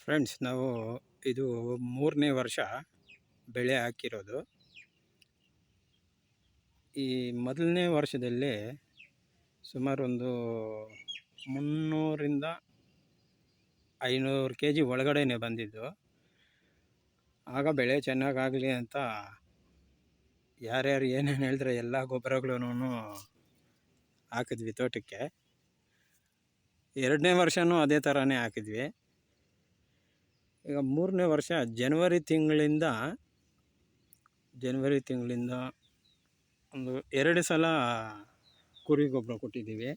Friends, ನಾವು ಇದು 3ನೇ ವರ್ಷ ಬೆಳೆ ಹಾಕಿರೋದು. ಈ ಮೊದಲನೇ ವರ್ಷದಲ್ಲಿ ಸುಮಾರು ಒಂದು 300ರಿಂದ 500 kg ಒಳಗಡೆನೆ ಬಂದಿದ್ದು. ಆಗ ಬೆಳೆ ಚೆನ್ನಾಗಾಗಲಿ ಅಂತ ಯಾರ್ಯಾರು ಏನೇನು ಹೇಳಿದ್ರೆ ಎಲ್ಲ ಗೊಬ್ಬರಗಳೂ ಹಾಕಿದ್ವಿ ತೋಟಕ್ಕೆ. 2ನೇ ವರ್ಷವೂ ಅದೇ ಥರನೇ ಹಾಕಿದ್ವಿ. ಈಗ 3ನೇ ವರ್ಷ ಜನವರಿ ತಿಂಗಳಿಂದ ಒಂದು 2 ಸಲ ಕುರಿ ಗೊಬ್ಬರ ಕೊಟ್ಟಿದ್ದೀವಿ.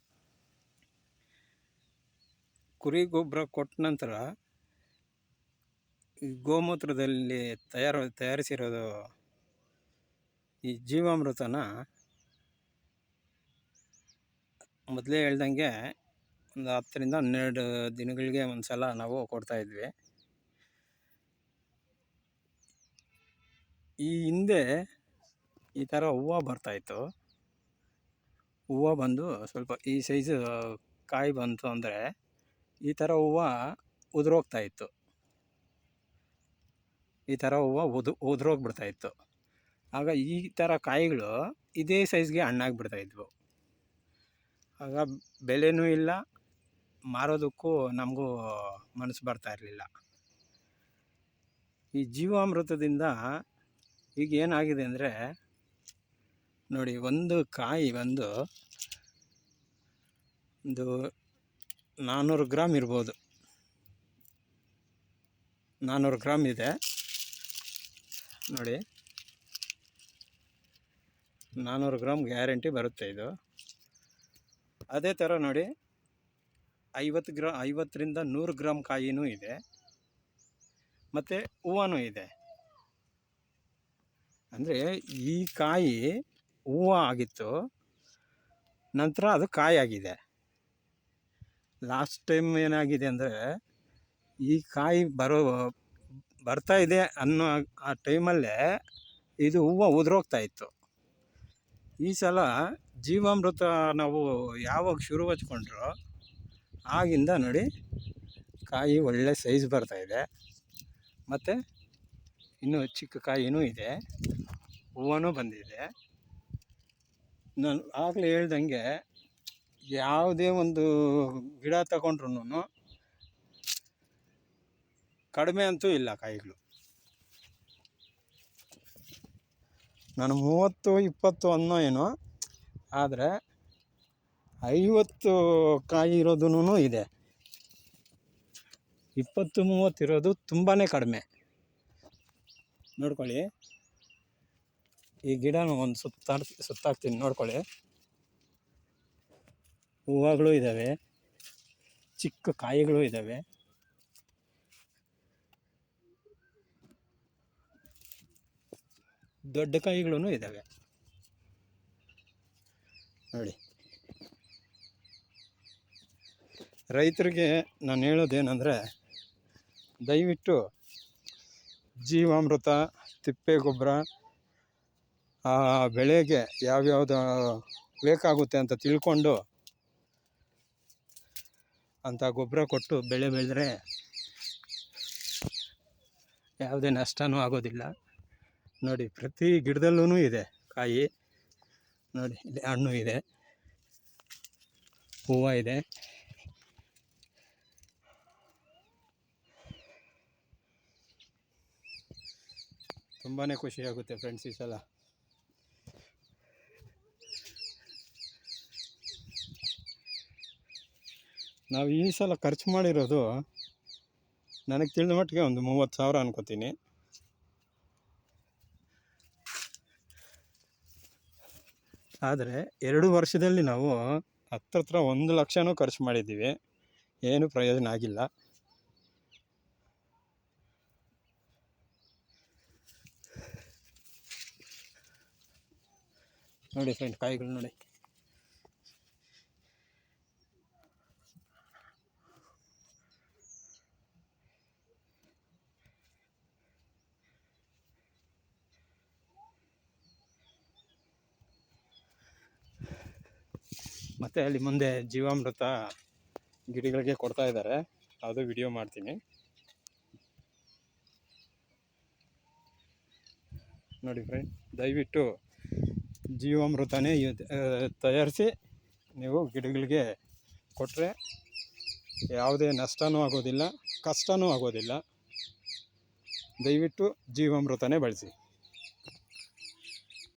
ಕುರಿ ಗೊಬ್ಬರ ಕೊಟ್ಟ ನಂತರ ಈ ಗೋಮೂತ್ರದಲ್ಲಿ ತಯಾರಿಸಿರೋದು ಈ ಜೀವಾಮೃತನ ಮೊದಲೇ ಹೇಳ್ದಂಗೆ ಒಂದು 10ರಿಂದ 12 ದಿನಗಳಿಗೆ ಒಂದು ಸಲ ನಾವು ಕೊಡ್ತಾಯಿದ್ವಿ. ಈ ಹಿಂದೆ ಈ ಥರ ಹೂವು ಬರ್ತಾಯಿತ್ತು. ಹೂವು ಬಂದು ಸ್ವಲ್ಪ ಈ ಸೈಜು ಕಾಯಿ ಬಂತು ಅಂದರೆ ಈ ಥರ ಹೂವು ಉದುರೋಗ್ತಾಯಿತ್ತು. ಈ ಥರ ಹೂವು ಉದುರೋಗ್ಬಿಡ್ತಾಯಿತ್ತು. ಆಗ ಈ ಥರ ಕಾಯಿಗಳು ಇದೇ ಸೈಜ್ಗೆ ಹಣ್ಣಾಗಿಬಿಡ್ತಾಯಿದ್ವು. ಆಗ ಬೆಲೆನೂ ಇಲ್ಲ, ಮಾರೋದಕ್ಕೂ ನಮಗೂ ಮನಸ್ಸು ಬರ್ತಾ ಇರಲಿಲ್ಲ. ಈ ಜೀವಾಮೃತದಿಂದ ಈಗ ಏನಾಗಿದೆ ಅಂದರೆ ನೋಡಿ, ಒಂದು ಕಾಯಿ ಒಂದು 400 ಗ್ರಾಮ್ ಇರ್ಬೋದು. 400 ಗ್ರಾಮ್ ಇದೆ ನೋಡಿ. 400 ಗ್ರಾಮ್ ಗ್ಯಾರಂಟಿ ಬರುತ್ತೆ ಇದು. ಅದೇ ಥರ ನೋಡಿ, 50ರಿಂದ 100 ಗ್ರಾಮ್ ಕಾಯಿನೂ ಇದೆ, ಮತ್ತು ಹೂವನೂ ಇದೆ. ಅಂದರೆ ಈ ಕಾಯಿ ಹೂವು ಆಗಿತ್ತು, ನಂತರ ಅದು ಕಾಯಾಗಿದೆ. ಲಾಸ್ಟ್ ಟೈಮ್ ಏನಾಗಿದೆ ಅಂದರೆ ಈ ಕಾಯಿ ಬರ್ತಾ ಇದೆ ಅನ್ನೋ ಆ ಟೈಮಲ್ಲೇ ಇದು ಹೂವು ಉದುರೋಗ್ತಾಯಿತ್ತು. ಈ ಸಲ ಜೀವಾಮೃತ ನಾವು ಯಾವಾಗ ಶುರು ಹಚ್ಕೊಂಡ್ರೋ ಆಗಿಂದ ನೋಡಿ ಕಾಯಿ ಒಳ್ಳೆ ಸೈಜ್ ಬರ್ತಾಯಿದೆ, ಮತ್ತು ಇನ್ನೂ ಚಿಕ್ಕ ಕಾಯಿನೂ ಇದೆ, ಹೂವನೂ ಬಂದಿದೆ. ನಾನು ಆಗಲೇ ಹೇಳ್ದಂಗೆ ಯಾವುದೇ ಒಂದು ಗಿಡ ತಗೊಂಡ್ರೂ ಕಡಿಮೆ ಅಂತೂ ಇಲ್ಲ ಕಾಯಿಗಳು. ನಾನು 30-20 ಅನ್ನೋ ಏನೋ, ಆದರೆ 50 ಕಾಯಿ ಇರೋದೂ ಇದೆ. 20-30 ಇರೋದು ತುಂಬಾ ಕಡಿಮೆ. ನೋಡ್ಕೊಳ್ಳಿ, ಈ ಗಿಡನೂ ಒಂದು ಸುತ್ತಾಕ್ತೀನಿ ನೋಡ್ಕೊಳ್ಳಿ. ಹೂವುಗಳು ಇದ್ದಾವೆ, ಚಿಕ್ಕ ಕಾಯಿಗಳು ಇದ್ದಾವೆ, ದೊಡ್ಡ ಕಾಯಿಗಳೂ ಇದ್ದಾವೆ ನೋಡಿ. ರೈತರಿಗೆ ನಾನು ಹೇಳೋದೇನೆಂದರೆ, ದಯವಿಟ್ಟು ಜೀವಾಮೃತ, ತಿಪ್ಪೆ ಗೊಬ್ಬರ, ಆ ಬೆಳೆಗೆ ಯಾವ್ಯಾವುದು ಬೇಕಾಗುತ್ತೆ ಅಂತ ತಿಳ್ಕೊಂಡು ಅಂಥ ಗೊಬ್ಬರ ಕೊಟ್ಟು ಬೆಳೆ ಬೆಳೆದ್ರೆ ಯಾವುದೇ ನಷ್ಟವೂ ಆಗೋದಿಲ್ಲ. ನೋಡಿ, ಪ್ರತಿ ಗಿಡದಲ್ಲೂ ಇದೆ ಕಾಯಿ. ನೋಡಿ, ಇಲ್ಲಿ ಹಣ್ಣು ಇದೆ, ಹೂವು ಇದೆ. ತುಂಬಾ ಖುಷಿಯಾಗುತ್ತೆ ಫ್ರೆಂಡ್ಸ್ ಈ ಸಲ. ನಾವು ಈ ಸಲ ಖರ್ಚು ಮಾಡಿರೋದು ನನಗೆ ತಿಳಿದ ಮಟ್ಟಿಗೆ ಒಂದು 30,000 ಅನ್ಕೋತೀನಿ. ಆದರೆ 2 ವರ್ಷದಲ್ಲಿ ನಾವು ಹತ್ರ 1 ಲಕ್ಷನೂ ಖರ್ಚು ಮಾಡಿದ್ದೀವಿ, ಏನು ಪ್ರಯೋಜನ ಆಗಿಲ್ಲ. ನೋಡಿ ಫ್ರೆಂಡ್, ಕಾಯಿಗಳು ನೋಡಿ. ಮತ್ತು ಅಲ್ಲಿ ಮುಂದೆ ಜೀವಾಮೃತ ಗಿಡಗಳಿಗೆ ಕೊಡ್ತಾ ಇದ್ದಾರೆ, ಅದು ವಿಡಿಯೋ ಮಾಡ್ತೀನಿ. ನೋಡಿ ಫ್ರೆಂಡ್, ದಯವಿಟ್ಟು ಜೀವಾಮೃತನೇ ತಯಾರಿಸಿ ನೀವು ಗಿಡಗಳಿಗೆ ಕೊಟ್ಟರೆ ಯಾವುದೇ ನಷ್ಟವೂ ಆಗೋದಿಲ್ಲ, ಕಷ್ಟವೂ ಆಗೋದಿಲ್ಲ. ದಯವಿಟ್ಟು ಜೀವಾಮೃತನೇ ಬಳಸಿ.